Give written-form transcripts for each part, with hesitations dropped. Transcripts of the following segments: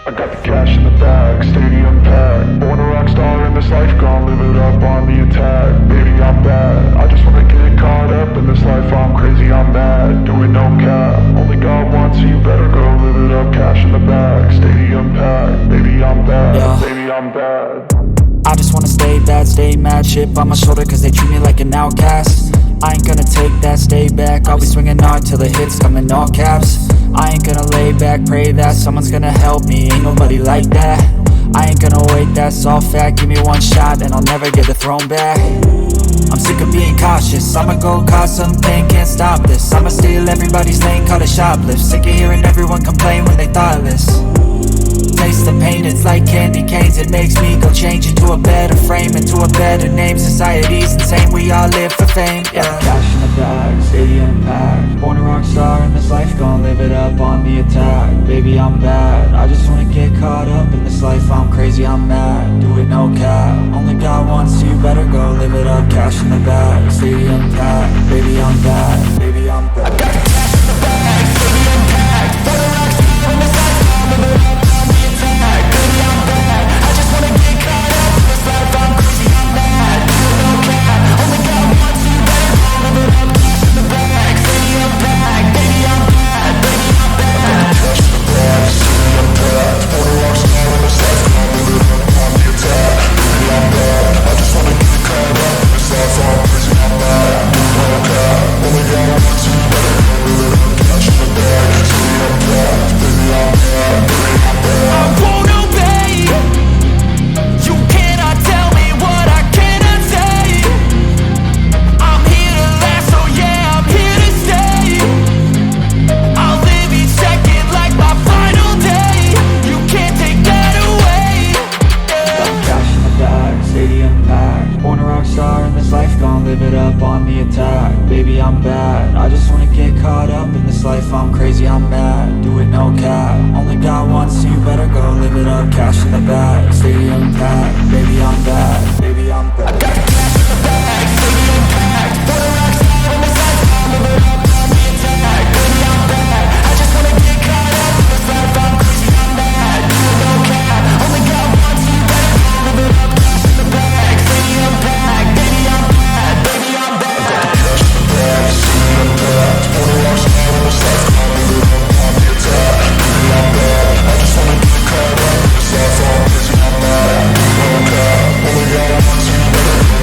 I got the cash in the bag, stadium packed. Born a rock star in this life, gon' live it up on the attack. Baby, I'm bad, I just wanna get caught up in this life. I'm crazy, I'm mad, doing no cap. Only got one, so you better go live it up. Cash in the bag, stadium packed. Baby, I'm bad, yeah. Baby, I'm bad. I just wanna stay bad, stay mad. Chip on my shoulder cause they treat me like an outcast. I ain't gonna take that, stay back. I'll be swinging hard till the hits come in all caps. I ain't gonna lay back, pray that someone's gonna help me. Ain't nobody like that. I ain't gonna wait, that's all fact. Give me one shot and I'll never get the throne back. I'm sick of being cautious. I'ma go cause something, can't stop this. I'ma steal everybody's lane, call it shoplift. Sick of hearing everyone complain when they thoughtless. Taste the pain, it's like candy canes. It makes me go change into a better frame, into a better name. Society's insane, we all live for fame, yeah. Cash in the bag, stadium packed. Born a rock star in this life, gon' live it up on the attack. Baby, I'm bad, I just wanna get caught up in this life. I'm crazy, I'm mad, do it no cap. Only got one, so you better go live it up. Cash in the bag, stadium packed. Baby, I'm bad, baby, I'm bad. I got the cash in the bag, stadium packed. Born a rock star in this life, gon' live it up. Baby, I'm bad, I just wanna get caught up in this life. I'm crazy, I'm mad, do it no cap. Only got one, so you better go live it up. Cash in the bag, stadium packed. Baby, I'm bad, baby, I'm bad. Cash in the bag, stadium packed. Born a rock star in this life, gon' live it up on the attack. Baby, I'm bad, I just wanna get caught up in this life. I'm crazy, I'm mad, do it no cap. Only got one, so you better go live it up. Cash in the bag, stadium packed. Baby, I'm bad, baby, I'm bad. I won't obey. You cannot tell me what I cannot say. I'm here to last, so yeah, I'm here to stay. I'll live each second like my final day. You can't take that away, yeah. Cash in the bag, stadium packed. Born a rock star in this life, gon' live it up on the attack. Baby, I'm bad, I just wanna get caught up in this life. I'm crazy, I'm mad, do it no cap. Only got one, so you better go live it up. Cash in the bag, stadium packed. Baby, I'm bad, baby, I'm bad. I got the cash in the bag, stadium packed. Born a rock star in this life, gon' live it up on the attack. Baby, I'm bad, I just wanna get caught up in this life. I'm crazy, I'm mad, do it no cap. Only got one, so you better go live it up. Cash in the bag, stadium packed. Baby, I'm bad, baby, I'm bad. I got the cash in the bag, stadium packed. Born a rock star in this life, gon' live it up on the attack. Baby, I'm bad, I just wanna get caught up in this life. I'm crazy, I'm mad, do it no cap. Only got one, so you better go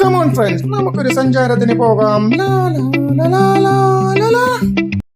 come on friends, നമുക്കൊരു സഞ്ചാരത്തിന് പോകാം. ലാ ലാ ലാ ലാ ലാ.